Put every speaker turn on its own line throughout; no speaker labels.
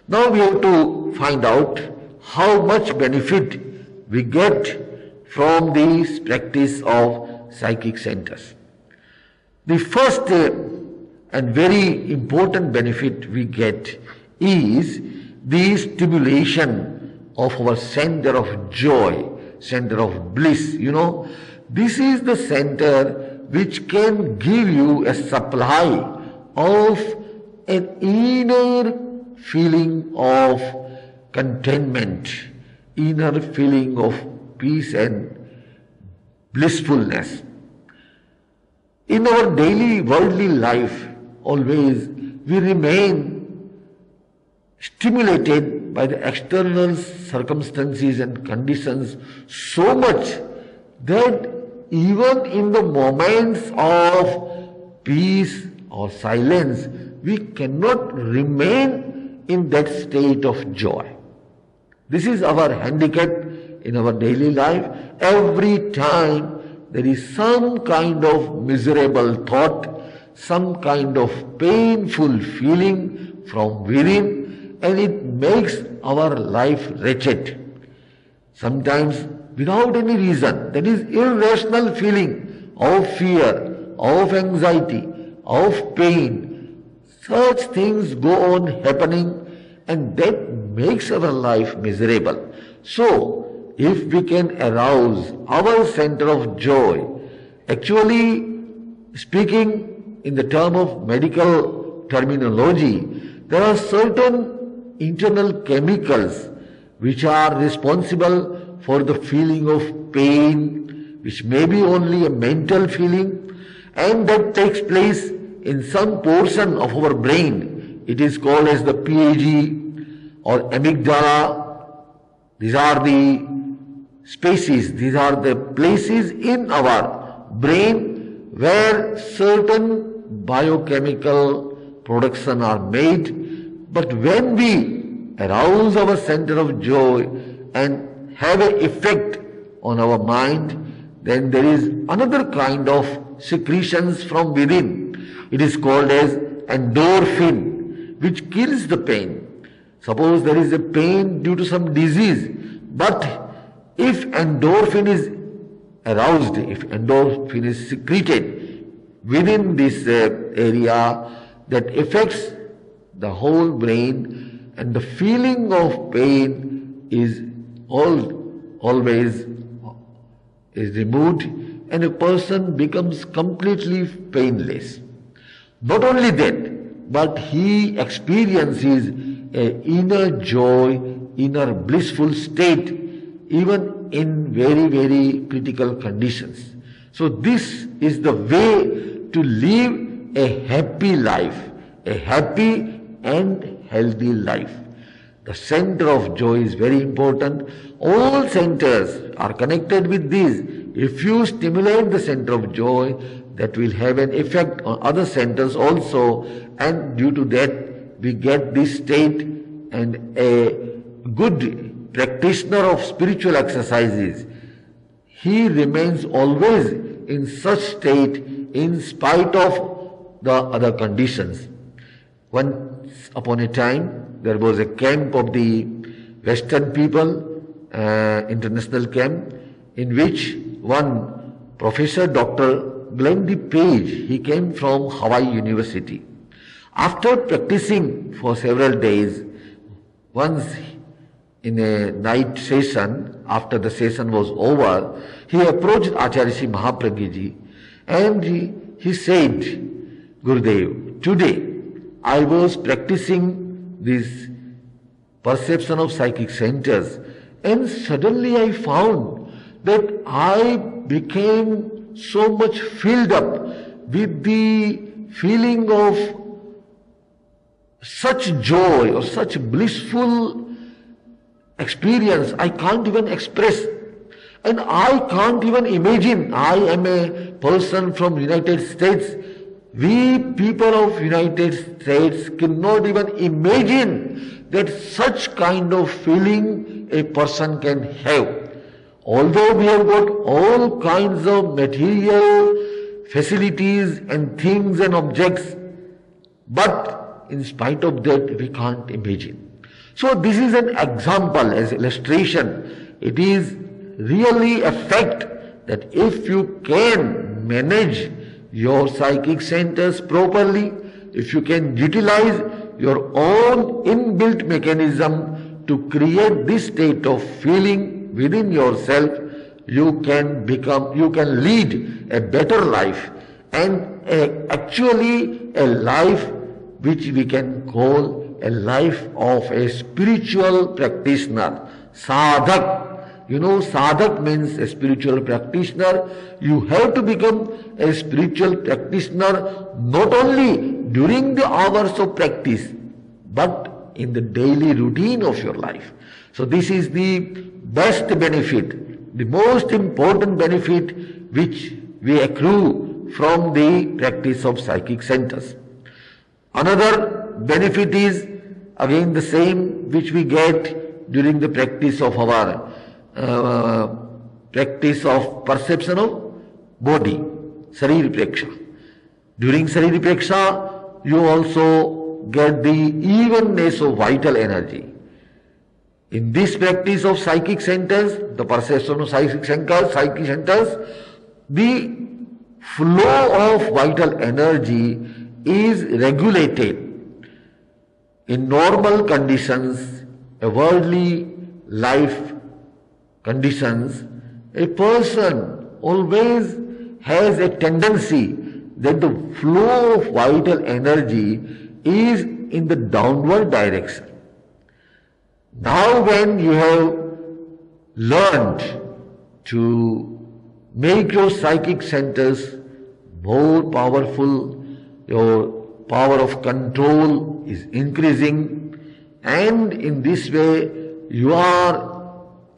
Now we have to find out how much benefit we get from this practice of psychic centers. The first and very important benefit we get is the stimulation of our center of joy, center of bliss. This is the center which can give you a supply of an inner feeling of contentment, inner feeling of peace and blissfulness. In our daily worldly life, always we remain stimulated by the external circumstances and conditions so much that even in the moments of peace or silence, we cannot remain in that state of joy. This is our handicap in our daily life. Every time there is some kind of miserable thought, some kind of painful feeling from within, and it makes our life wretched. Sometimes without any reason, that is irrational feeling of fear, of anxiety, of pain. Such things go on happening, and that makes our life miserable. So, if we can arouse our center of joy, actually speaking in the term of medical terminology, there are certain internal chemicals which are responsible for the feeling of pain, which may be only a mental feeling, and that takes place in some portion of our brain. It is called as the PAG or amygdala. These are the spaces, these are the places in our brain where certain biochemical production are made. But when we arouse our center of joy and have an effect on our mind, then there is another kind of secretions from within. It is called as endorphin, which kills the pain. Suppose there is a pain due to some disease, but if endorphin is aroused, if endorphin is secreted within this area, that affects the whole brain, and the feeling of pain is always is removed, and a person becomes completely painless. Not only that, but he experiences an inner joy, inner blissful state, even in very, very critical conditions. So this is the way to live a happy life, a happy and healthy life. The center of joy is very important. All centers are connected with this. If you stimulate the center of joy, that will have an effect on other centers also, and due to that we get this state. And a good practitioner of spiritual exercises, he remains always in such state in spite of the other conditions. Once upon a time, there was a camp of the Western people, international camp, in which one Professor Dr. Glendy Page, he came from Hawaii University. After practicing for several days, once in a night session, after the session was over, he approached Acharya Sri Mahapragya Ji and he said, Gurudev, today I was practicing this perception of psychic centers, and suddenly I found that I became so much filled up with the feeling of such joy or such blissful experience I can't even express, and I can't even imagine. I am a person from United States. We people of United States cannot even imagine that such kind of feeling a person can have. Although we have got all kinds of material facilities and things and objects, but in spite of that we can't imagine. So this is an example as illustration. It is really a fact that if you can manage your psychic centers properly, if you can utilize your own inbuilt mechanism to create this state of feeling within yourself, you can lead a better life, and actually a life which we can call a life of a spiritual practitioner, sadhak. You know, sadhak means a spiritual practitioner. You have to become a spiritual practitioner not only during the hours of practice, but in the daily routine of your life. So this is the best benefit, the most important benefit which we accrue from the practice of psychic centers. Another benefit is again the same which we get during the practice of our practice of perception of body, Sharir Preksha. During Sharir Preksha, you also get the evenness of vital energy. In this practice of psychic centers, the perception of psychic centers, the flow of vital energy is regulated. In normal conditions, a worldly life conditions, a person always has a tendency that the flow of vital energy is in the downward direction. Now when you have learned to make your psychic centers more powerful, your power of control is increasing, and in this way you are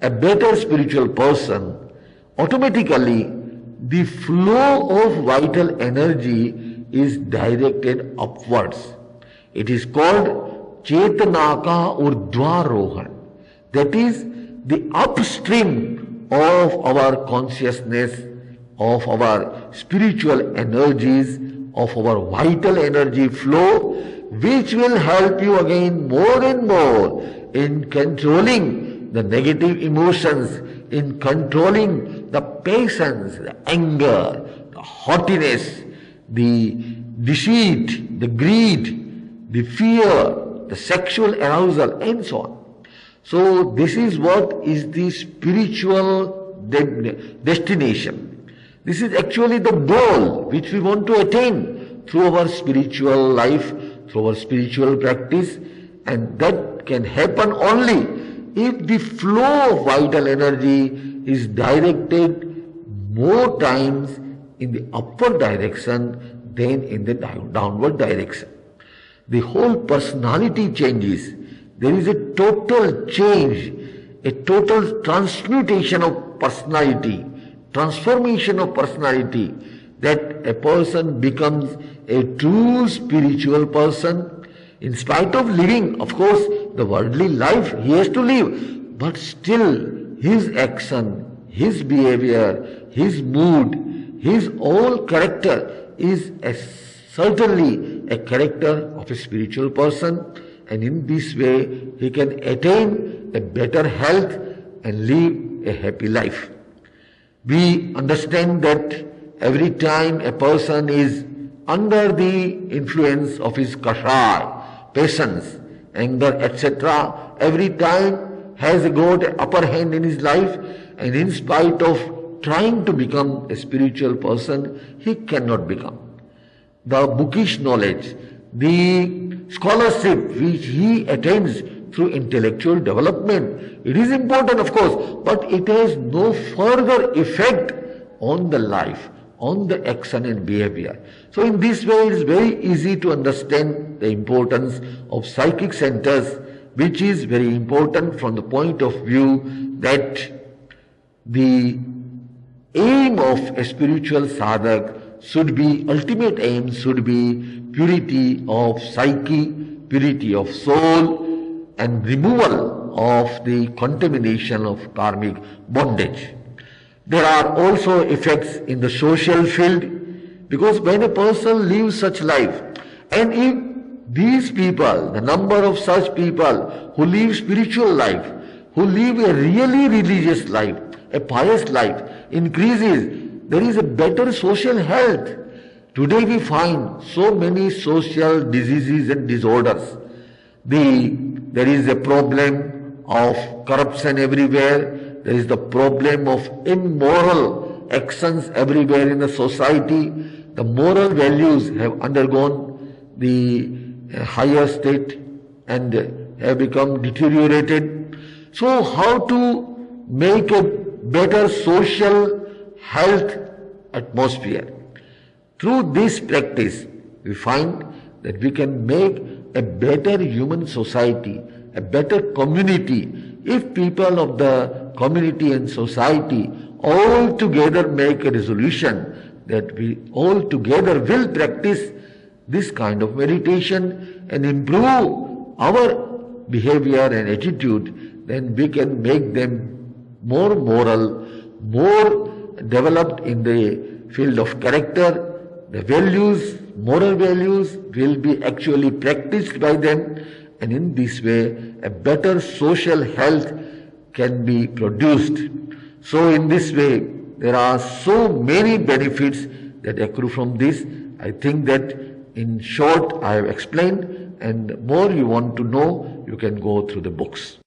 a better spiritual person, automatically the flow of vital energy is directed upwards. It is called Chetanaka Urdhvarohan. That is the upstream of our consciousness, of our spiritual energies, of our vital energy flow, which will help you again more and more in controlling the negative emotions, in controlling the passions, the anger, the haughtiness, the deceit, the greed, the fear, the sexual arousal, and so on. So this is what is the spiritual destination. This is actually the goal which we want to attain through our spiritual life, through our spiritual practice, and that can happen only if the flow of vital energy is directed more times in the upward direction than in the downward direction. The whole personality changes. There is a total change, a total transmutation of personality, transformation of personality, that a person becomes a true spiritual person. In spite of living, of course, the worldly life he has to live, but still his action, his behavior, his mood, his whole character is certainly a character of a spiritual person, and in this way he can attain a better health and live a happy life. We understand that every time a person is under the influence of his kashaya, passions, anger, etc., every time has got an upper hand in his life, and in spite of trying to become a spiritual person, he cannot become. The bookish knowledge, the scholarship which he attains through intellectual development, it is important of course, but it has no further effect on the life, on the action and behavior. So in this way it is very easy to understand the importance of psychic centers, which is very important from the point of view that the aim of a spiritual sadhak should be, ultimate aim should be purity of psyche, purity of soul, and removal of the contamination of karmic bondage. There are also effects in the social field, because when a person lives such life, and if these people, the number of such people who live spiritual life, who live a really religious life, a pious life, increases, there is a better social health. Today we find so many social diseases and disorders. There is a problem of corruption everywhere. There is the problem of immoral actions everywhere in the society. The moral values have undergone the higher state and have become deteriorated. So how to make a better social health atmosphere? Through this practice, we find that we can make a better human society, a better community, if people of the community and society all together make a resolution that we all together will practice this kind of meditation and improve our behavior and attitude, then we can make them more moral, more developed in the field of character. The values, moral values will be actually practiced by them, and in this way a better social health can be produced. So in this way there are so many benefits that accrue from this. I think that in short I have explained, and more you want to know, you can go through the books.